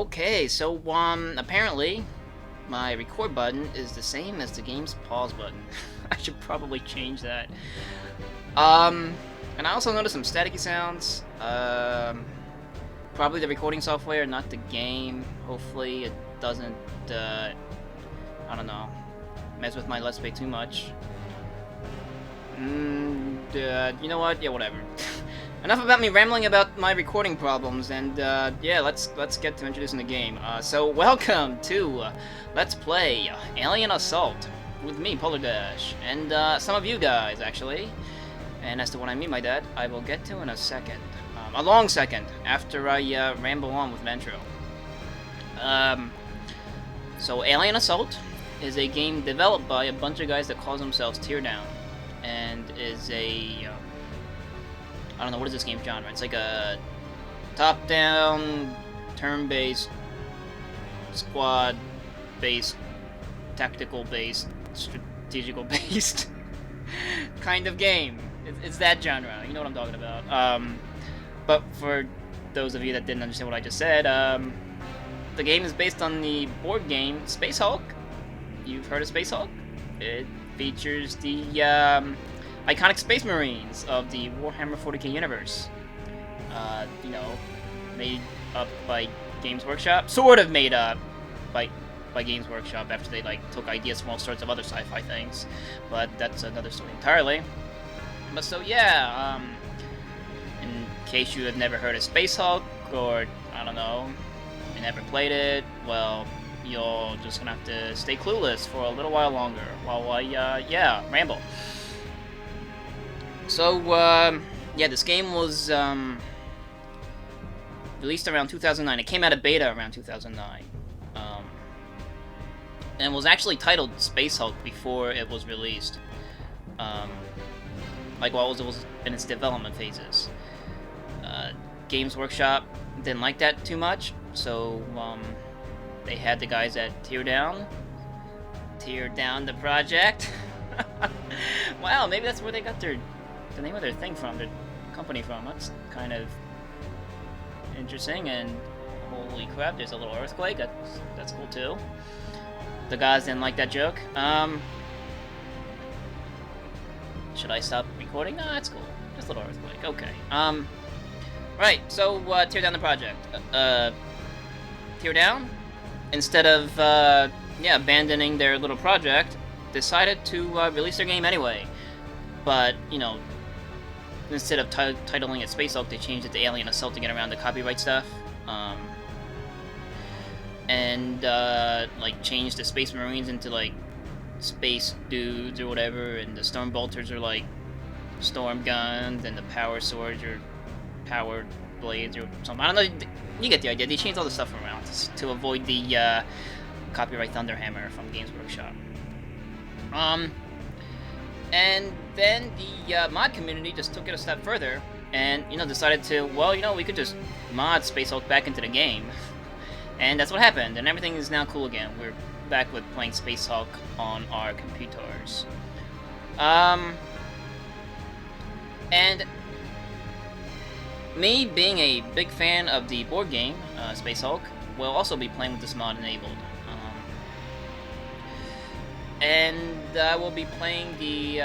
Okay, so apparently my record button is the same as the game's pause button. I should probably change that. And I also noticed some staticky sounds. Probably the recording software, not the game. Hopefully it doesn't, I don't know, mess with my Let's Play too much. You know what? Yeah, whatever. Enough about me rambling about my recording problems, and yeah, let's get to introducing the game. So welcome to Let's Play Alien Assault with me, PolarDash, and some of you guys actually. And as to what I mean by that, I will get to in a second, a long second after I ramble on with Ventro. So Alien Assault is a game developed by a bunch of guys that calls themselves Teardown, and is a I don't know, what is this game genre? It's like a top-down, turn-based, squad-based, tactical-based, strategical-based kind of game. It's that genre, you know what I'm talking about. But for those of you that didn't understand what I just said, the game is based on the board game Space Hulk. You've heard of Space Hulk? It features the iconic Space Marines of the Warhammer 40k universe. You know, made up by Games Workshop. Sort of made up by Games Workshop after they took ideas from all sorts of other sci-fi things. But that's another story entirely. But so yeah, in case you have never heard of Space Hulk, or I don't know, you never played it, well, you're just gonna have to stay clueless for a little while longer while I yeah, ramble. So, yeah, this game was, released around 2009. It came out of beta around 2009. And was actually titled Space Hulk before it was released. While it was in its development phases. Games Workshop didn't like that too much, so, they had the guys at tear down the project. Wow, maybe that's where they got the name of their thing from, their company from. That's kind of interesting, and holy crap, there's a little earthquake. That's cool too. The guys didn't like that joke. Should I stop recording? No, that's cool. Just a little earthquake. Okay. Right, so tear down the project. Tear down, instead of yeah, abandoning their little project, decided to release their game anyway. But, you know, instead of titling it Space Hulk, they changed it to Alien Assault to get around the copyright stuff. And, changed the Space Marines into, space dudes or whatever, and the Storm Bolters are, storm guns, and the Power Swords are powered blades or something. I don't know, you get the idea. They changed all the stuff around to avoid the, copyright Thunderhammer from Games Workshop. And then the mod community just took it a step further and, decided to, well, we could just mod Space Hulk back into the game. And that's what happened, and everything is now cool again. We're back with playing Space Hulk on our computers. And me being a big fan of the board game, Space Hulk, will also be playing with this mod enabled. And I will be playing the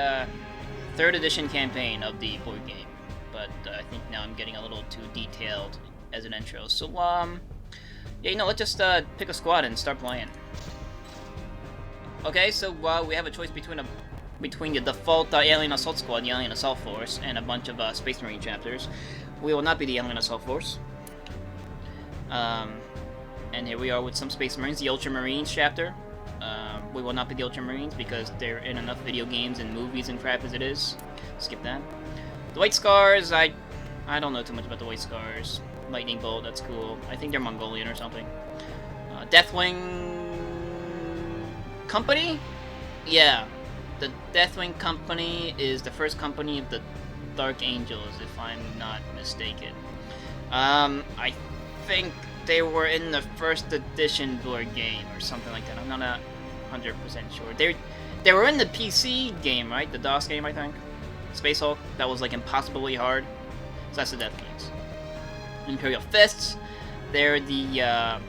3rd edition campaign of the board game, but I think now I'm getting a little too detailed as an intro. So, yeah, let's just pick a squad and start playing. Okay, so we have a choice between the default Alien Assault Squad, the Alien Assault Force, and a bunch of Space Marine chapters. We will not be the Alien Assault Force. And here we are with some Space Marines, the Ultramarines chapter. We will not be the Ultramarines because they're in enough video games and movies and crap as it is. Skip that. The White Scars, I don't know too much about the White Scars. Lightning Bolt, that's cool. I think they're Mongolian or something. Deathwing Company? Yeah. The Deathwing Company is the first company of the Dark Angels, if I'm not mistaken. I think they were in the 1st edition board game or something like that. I'm not 100% sure. They were in the PC game, right? The DOS game, I think. Space Hulk. That was impossibly hard. So that's the Death Wings. Imperial Fists. They're the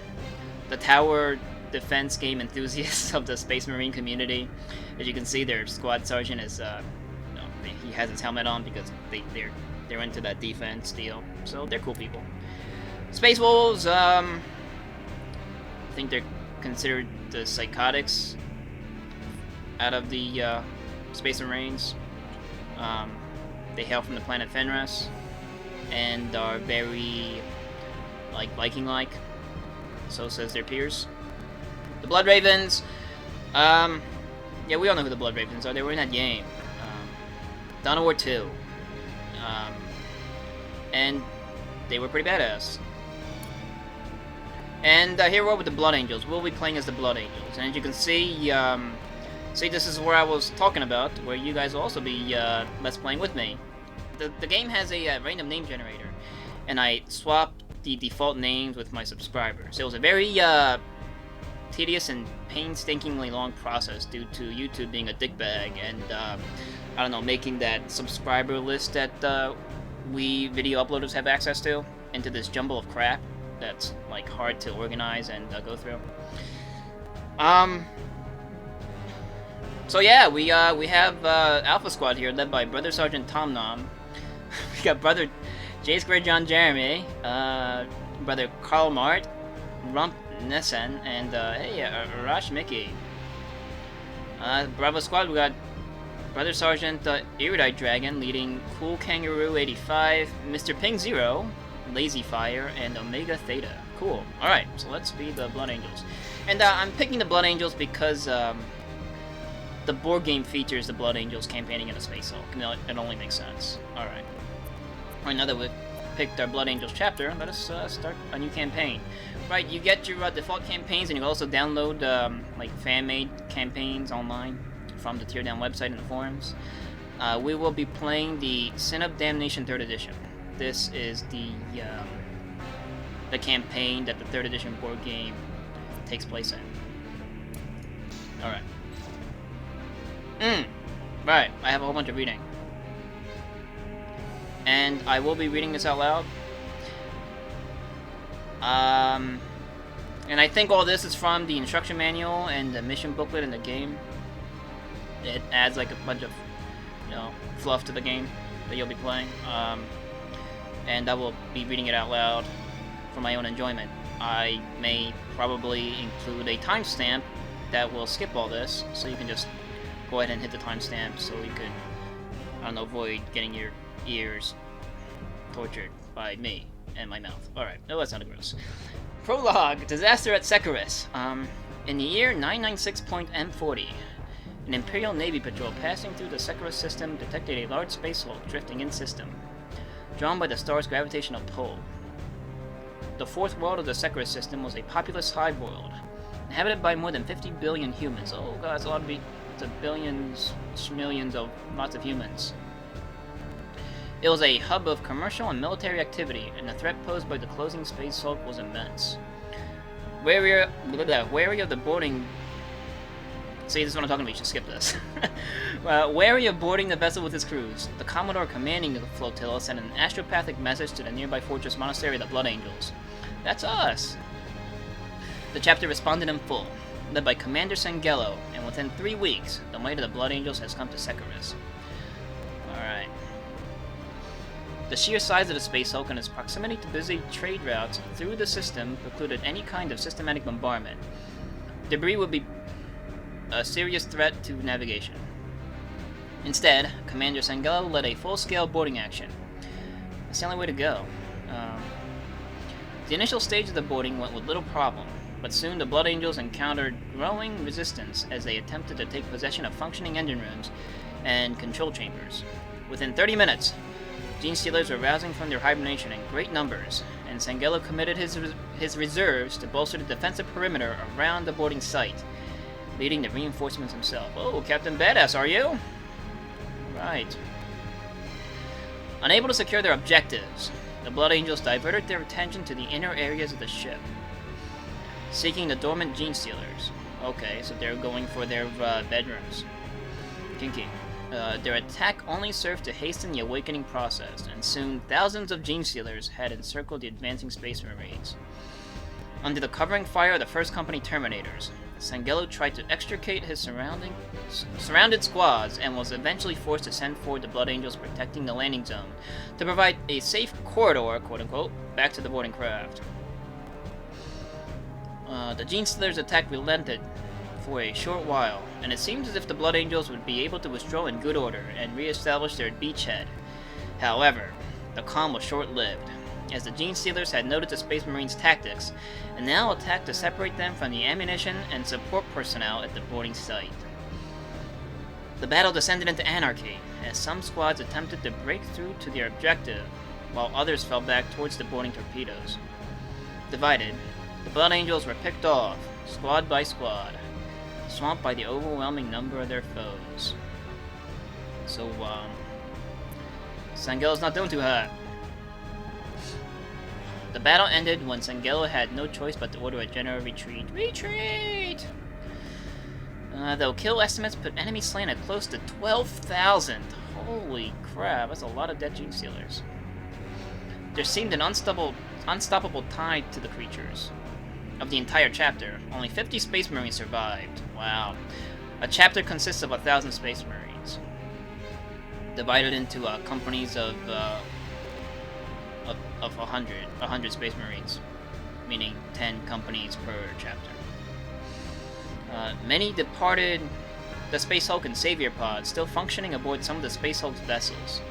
the tower defense game enthusiasts of the Space Marine community. As you can see, their squad sergeant is, he has his helmet on because they're into that defense deal. So they're cool people. Space Wolves, I think they're considered the psychotics out of the Space Marines. They hail from the planet Fenris and are very Viking-like. So says their peers. The Blood Ravens, yeah, we all know who the Blood Ravens are. They were in that game, Dawn of War 2, and they were pretty badass. And here we're with the Blood Angels. We'll be playing as the Blood Angels, and as you can see, this is where I was talking about, where you guys will also be let's playing with me. The game has a random name generator, and I swapped the default names with my subscribers. It was a very tedious and painstakingly long process due to YouTube being a dickbag and I don't know, making that subscriber list that we video uploaders have access to into this jumble of crap that's like hard to organize and go through. So yeah, we have Alpha Squad here, led by Brother Sergeant Tom Nom. We got Brother J Square John Jeremy, Brother Karl Mart, Rump Nissen, and hey, Arash Mickey. Bravo Squad, we got Brother Sergeant Erudite Dragon leading Cool Kangaroo 85, Mr. Ping Zero, Lazy Fire, and Omega Theta. Cool. Alright, so let's be the Blood Angels. And I'm picking the Blood Angels because the board game features the Blood Angels campaigning in a Space Hulk. You know, it only makes sense. Alright. Alright, now that we've picked our Blood Angels chapter, let us start a new campaign. Right, you get your default campaigns, and you can also download like fan-made campaigns online from the Teardown website and the forums. We will be playing the Sin of Damnation 3rd Edition. This is the campaign that the 3rd Edition board game takes place in. Alright. Right, I have a whole bunch of reading. And I will be reading this out loud. And I think all this is from the instruction manual and the mission booklet in the game. It adds like a bunch of, you know, fluff to the game that you'll be playing. And I will be reading it out loud for my own enjoyment. I may probably include a timestamp that will skip all this, so you can just go ahead and hit the timestamp so you can, I don't know, avoid getting your ears tortured by me and my mouth. Alright, no, that sounded gross. Prologue, Disaster at Secaris. In the year 996.M40, an Imperial Navy patrol passing through the Secaris system detected a large space hulk drifting in system, drawn by the star's gravitational pull. The fourth world of the Secaris system was a populous hive world, inhabited by more than 50 billion humans. Oh god, that's a lot of it's a billions, millions of lots of humans. It was a hub of commercial and military activity, and the threat posed by the closing space hulk was immense. Wary of the boarding... See, this is what I'm talking about, you should skip this. Wary of boarding the vessel with his crews, the Commodore commanding the flotilla sent an astropathic message to the nearby fortress monastery of the Blood Angels. That's us! The chapter responded in full, led by Commander Sangello, and within 3 weeks, the might of the Blood Angels has come to Secaris. Alright. The sheer size of the Space Hulk and its proximity to busy trade routes through the system precluded any kind of systematic bombardment. Debris would be a serious threat to navigation. Instead, Commander Sangello led a full-scale boarding action. That's the only way to go. The initial stage of the boarding went with little problem, but soon the Blood Angels encountered growing resistance as they attempted to take possession of functioning engine rooms and control chambers. Within 30 minutes, Gene Stealers were rousing from their hibernation in great numbers, and Sangello committed his reserves to bolster the defensive perimeter around the boarding site, leading the reinforcements himself. Oh, Captain Badass, are you? Right. Unable to secure their objectives, the Blood Angels diverted their attention to the inner areas of the ship, seeking the dormant Gene Stealers. Okay, so they're going for their bedrooms. Kinky. Their attack only served to hasten the awakening process, and soon thousands of Gene Stealers had encircled the advancing Space Marines. Under the covering fire of the First Company Terminators, Sangelo tried to extricate his surrounded squads and was eventually forced to send forward the Blood Angels protecting the landing zone to provide a safe corridor, quote-unquote, back to the boarding craft. The Genestealers' attack relented for a short while, and it seemed as if the Blood Angels would be able to withdraw in good order and re-establish their beachhead. However, the calm was short-lived, as the Genestealers had noted the Space Marines' tactics, and now attacked to separate them from the ammunition and support personnel at the boarding site. The battle descended into anarchy, as some squads attempted to break through to their objective, while others fell back towards the boarding torpedoes. Divided, the Blood Angels were picked off, squad by squad, swamped by the overwhelming number of their foes. So, Sangelo's not doing too hot. The battle ended when Sangelo had no choice but to order a general retreat. Retreat! Though kill estimates put enemy slain at close to 12,000. Holy crap, that's a lot of dead Genestealers. There seemed an unstoppable tide to the creatures. Of the entire chapter, only 50 Space Marines survived. Wow. A chapter consists of 1,000 Space Marines, divided into companies of 100 Space Marines, meaning 10 companies per chapter. Many departed the Space Hulk and Savior pod, still functioning aboard some of the Space Hulk's vessels.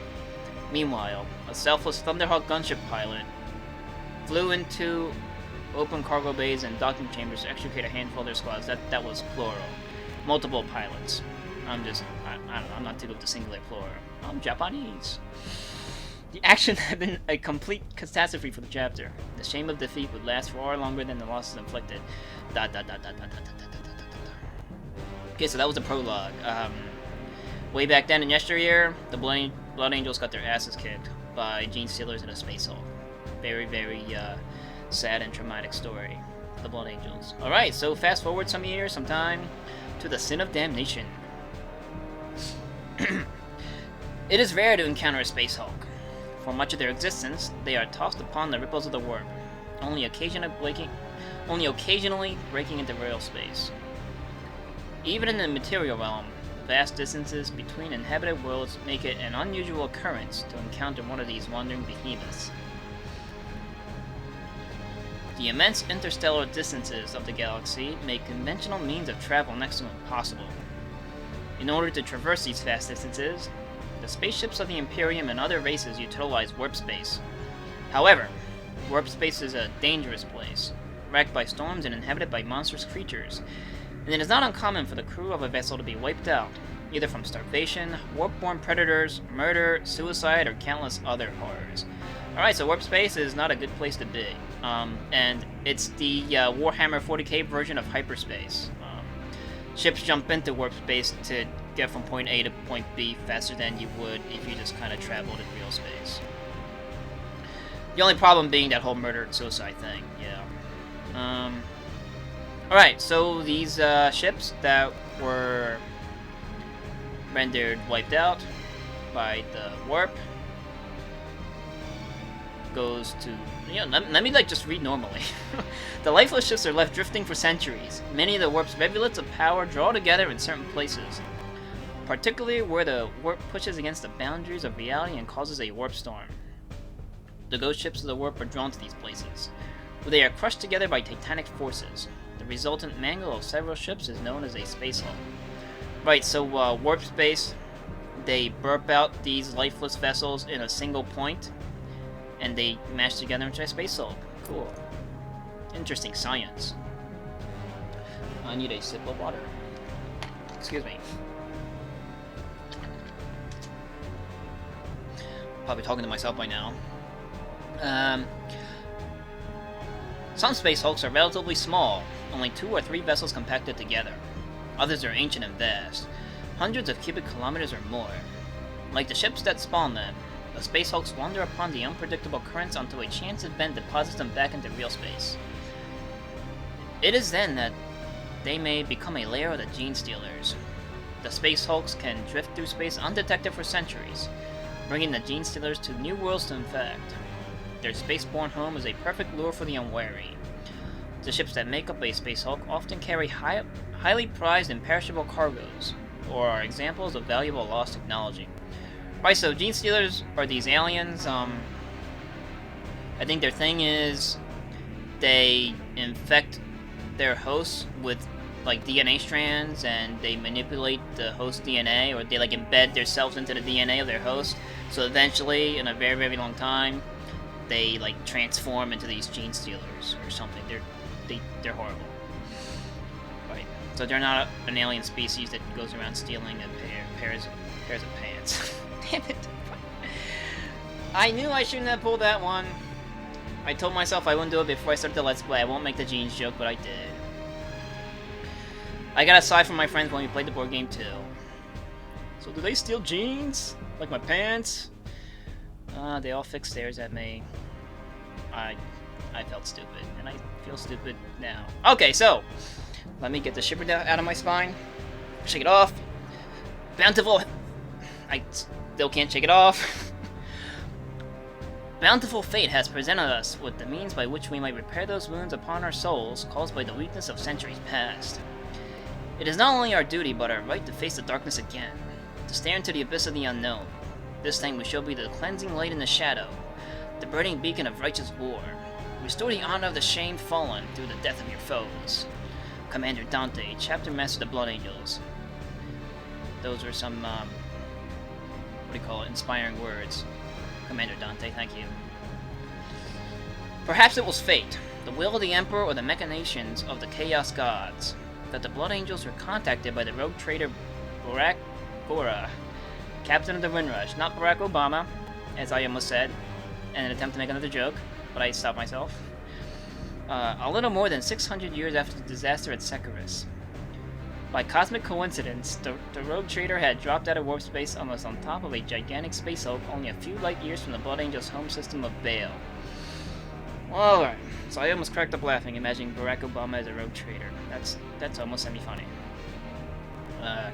Meanwhile, a selfless Thunderhawk gunship pilot flew into open cargo bays and docking chambers to extricate a handful of their squads. That was plural. Multiple pilots. I don't know, I'm not too good to singular plural. I'm Japanese. The action had been a complete catastrophe for the chapter. The shame of defeat would last far longer than the losses inflicted. Okay, so that was the prologue. Way back then in yesteryear, the Blood Angels got their asses kicked by Genestealers and a Space Hulk. Very, very sad and traumatic story. The Blood Angels. Alright, so fast forward some years, some time, to the Sin of Damnation. It is rare to encounter a Space Hulk. For much of their existence, they are tossed upon the ripples of the warp, only occasionally breaking into real space. Even in the material realm, the vast distances between inhabited worlds make it an unusual occurrence to encounter one of these wandering behemoths. The immense interstellar distances of the galaxy make conventional means of travel next to impossible. In order to traverse these vast distances, the spaceships of the Imperium and other races utilize warp space. However, warp space is a dangerous place, racked by storms and inhabited by monstrous creatures, and it is not uncommon for the crew of a vessel to be wiped out, either from starvation, warp-borne predators, murder, suicide, or countless other horrors. Alright, so warp space is not a good place to be. And it's the Warhammer 40k version of hyperspace. Ships jump into warp space to get from point A to point B faster than you would if you just kind of traveled in real space. The only problem being that whole murder and suicide thing, yeah. Alright, so these ships that were rendered wiped out by the warp goes to, let me just read normally. The lifeless ships are left drifting for centuries. Many of the warp's rivulets of power draw together in certain places, particularly where the warp pushes against the boundaries of reality and causes a warp storm. The ghost ships of the warp are drawn to these places, where they are crushed together by titanic forces. The resultant mangle of several ships is known as a Space Hulk. Right, so warp space, they burp out these lifeless vessels in a single point, and they mash together into a Space Hulk. Cool. Interesting science. I need a sip of water. Excuse me. Probably talking to myself by now. Some Space Hulks are relatively small, only 2 or 3 vessels compacted together. Others are ancient and vast, hundreds of cubic kilometers or more. Like the ships that spawn them, the Space Hulks wander upon the unpredictable currents until a chance event deposits them back into real space. It is then that they may become a lair of the Genestealers. The Space Hulks can drift through space undetected for centuries, bringing the Genestealers to new worlds to infect. Their spaceborne home is a perfect lure for the unwary. The ships that make up a Space Hulk often carry highly prized and perishable cargoes, or are examples of valuable lost technology. Right, so Gene Stealers are these aliens. I think their thing is they infect their hosts with like DNA strands, and they manipulate the host DNA, or they like embed themselves into the DNA of their host. So eventually, in a very, very long time, they like transform into these Gene Stealers or something. They're horrible. Right. So they're not an alien species that goes around stealing pairs of pants. Damn it. I knew I shouldn't have pulled that one. I told myself I wouldn't do it before I started the Let's Play. I won't make the jeans joke, but I did. I got a side from my friends when we played the board game too. So do they steal jeans? Like my pants? They all fixed stares at me. I felt stupid, and I feel stupid now. Okay, so let me get the shiver out of my spine. Shake it off. Bountiful. I still can't shake it off. Bountiful fate has presented us with the means by which we might repair those wounds upon our souls caused by the weakness of centuries past. It is not only our duty, but our right to face the darkness again, to stare into the abyss of the unknown. This time we shall be the cleansing light in the shadow, the burning beacon of righteous war. Restore the honor of the shamed fallen through the death of your foes. Commander Dante, Chapter Master of the Blood Angels. Those were some, inspiring words. Commander Dante, thank you. Perhaps it was fate, the will of the Emperor, or the machinations of the Chaos Gods, that the Blood Angels were contacted by the rogue trader Barack Gora, captain of the Windrush, not Barack Obama, as I almost said, in an attempt to make another joke, but I stopped myself. A little more than 600 years after the disaster at Secarus. By cosmic coincidence, the rogue trader had dropped out of warp space almost on top of a gigantic space hulk only a few light years from the Blood Angels' home system of Bale. Alright, so I almost cracked up laughing, imagining Barack Obama as a rogue trader. That's almost semi-funny.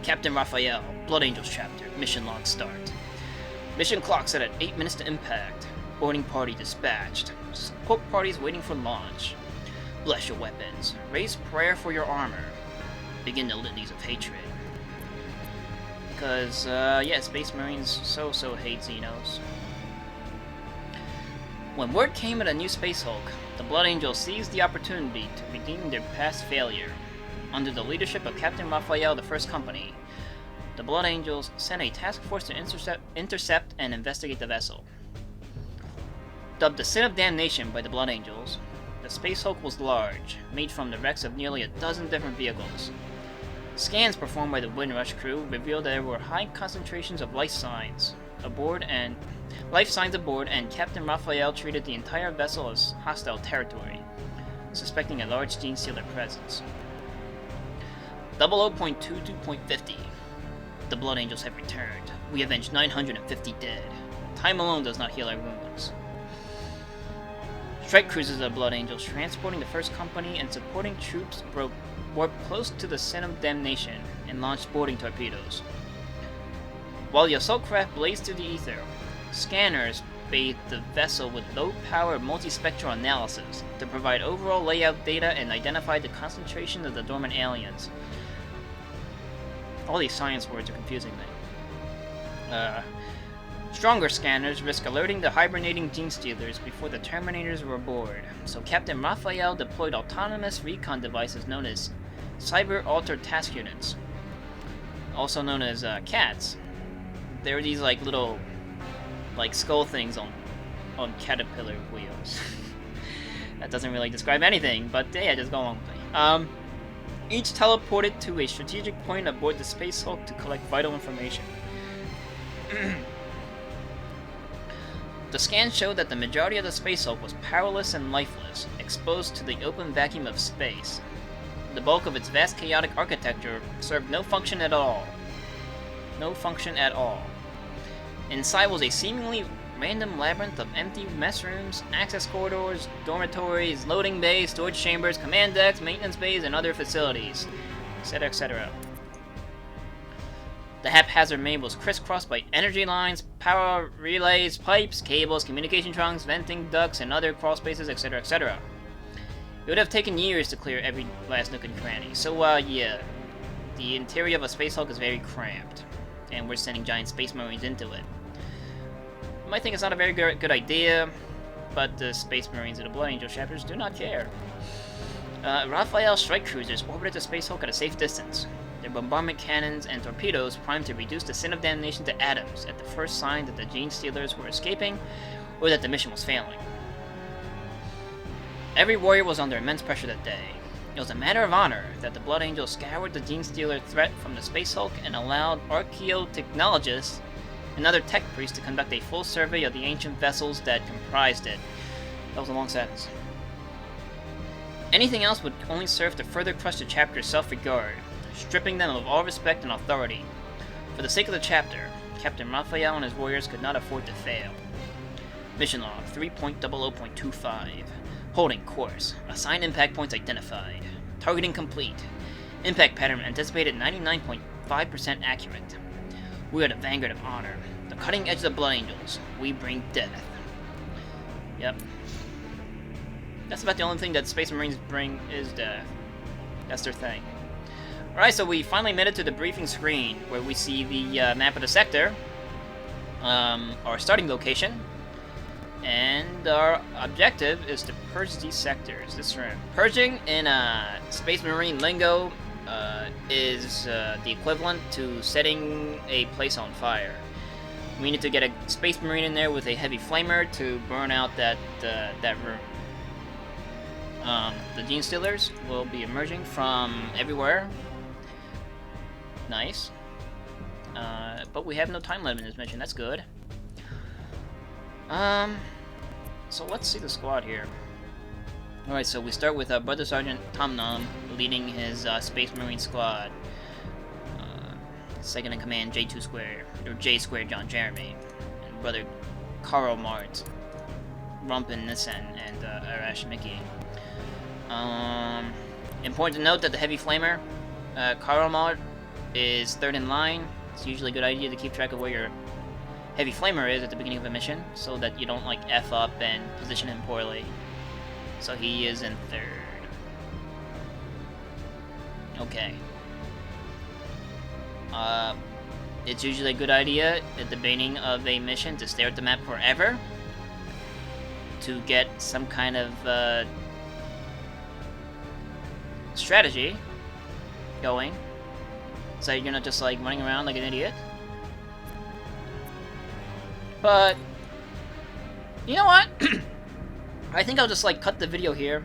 Captain Raphael, Blood Angels chapter, mission log start. Mission clock set at 8 minutes to impact. Boarding party dispatched. Support parties waiting for launch. Bless your weapons. Raise prayer for your armor. Begin the litanies of hatred. Because, yeah, Space Marines so hate Xenos. When word came of a new Space Hulk, the Blood Angels seized the opportunity to redeem their past failure. Under the leadership of Captain Raphael, the First Company, the Blood Angels sent a task force to intercept and investigate the vessel. Dubbed the Sin of Damnation by the Blood Angels, the Space Hulk was large, made from the wrecks of nearly a dozen different vehicles. Scans performed by the Windrush crew revealed there were high concentrations of life signs aboard, and Captain Raphael treated the entire vessel as hostile territory, suspecting a large Gene Stealer presence. 00.22.50. The Blood Angels have returned. We avenged 950 dead. Time alone does not heal our wounds. Strike cruisers of the Blood Angels transporting the First Company and supporting troops warped close to the Sin of Damnation and launched boarding torpedoes. While the assault craft blazed through the ether, scanners bathed the vessel with low-power multispectral analysis to provide overall layout data and identify the concentration of the dormant aliens. All these science words are confusing me. Stronger scanners risk alerting the hibernating Gene Stealers before the Terminators were aboard, so Captain Raphael deployed autonomous recon devices known as Cyber Altered Task Units, also known as CATs. They're these little skull things on caterpillar wheels. That doesn't really describe anything, but yeah, just go along with me. Each teleported to a strategic point aboard the Space Hulk to collect vital information. The scans showed that the majority of the Space Hulk was powerless and lifeless, exposed to the open vacuum of space. The bulk of its vast chaotic architecture served no function at all. No function at all. Inside was a seemingly random labyrinth of empty mess rooms, access corridors, dormitories, loading bays, storage chambers, command decks, maintenance bays, and other facilities, etc., etc. The haphazard maze was crisscrossed by energy lines, power relays, pipes, cables, communication trunks, venting ducts, and other crawl spaces, etc., etc. It would have taken years to clear every last nook and cranny. So, yeah. The interior of a Space Hulk is very cramped, and we're sending giant Space Marines into it. You might think it's not a very good idea, but the Space Marines of the Blood Angel chapters do not care. Raphael strike cruisers orbited the Space Hulk at a safe distance, their bombardment cannons and torpedoes primed to reduce the sin of damnation to atoms at the first sign that the Gene Stealers were escaping or that the mission was failing. Every warrior was under immense pressure that day. It was a matter of honor that the Blood Angel scoured the Gene Stealer threat from the Space Hulk and allowed archaeotechnologists and other tech priests to conduct a full survey of the ancient vessels that comprised it. That was a long sentence. Anything else would only serve to further crush the chapter's self-regard, stripping them of all respect and authority. For the sake of the chapter, Captain Raphael and his warriors could not afford to fail. Mission log 3.00.25. Holding course. Assigned impact points identified. Targeting complete. Impact pattern anticipated 99.5% accurate. We are the vanguard of honor. The cutting edge of the Blood Angels. We bring death. Yep. That's about the only thing that Space Marines bring is death. That's their thing. Alright, so we finally made it to the briefing screen, where we see the map of the sector. Our starting location. And our objective is to purge these sectors this round. Purging in Space Marine lingo is the equivalent to setting a place on fire. We need to get a Space Marine in there with a heavy flamer to burn out that room. The Gene Stealers will be emerging from everywhere. Nice. But we have no time limit in this mission. That's good. So let's see the squad here. Alright, so we start with Brother Sergeant Tom Nom leading his Space Marine squad. Second in command J2 Square, or J Square John Jeremy, and Brother Karl Mart, Rumpin Nissen, and Arash Mickey. Important to note that the Heavy Flamer, Karl Mart, is third in line. It's usually a good idea to keep track of where your Heavy Flamer is at the beginning of a mission, so that you don't, like, F up and position him poorly. So he is in third. Okay. It's usually a good idea at the beginning of a mission to stare at the map forever to get some kind of strategy going, so you're not just like running around like an idiot. But you know what? I think I'll just like cut the video here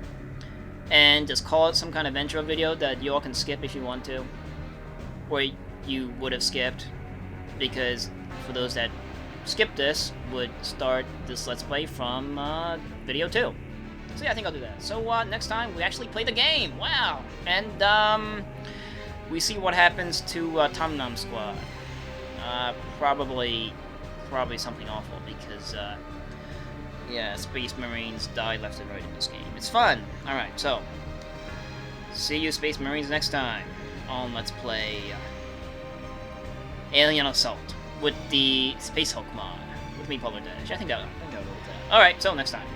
and just call it some kind of intro video that you all can skip if you want to, or you would have skipped, because for those that skip this would start this Let's Play from video 2. So yeah, I think I'll do that. So next time we actually play the game. Wow! And we see what happens to Tom Nom's squad. Probably something awful, because yeah, Space Marines die left and right in this game. It's fun. All right, so see you Space Marines next time on Let's Play Alien Assault with the Space Hulk mod with me, PolarDash. I think I'll go with that. All right, so next time.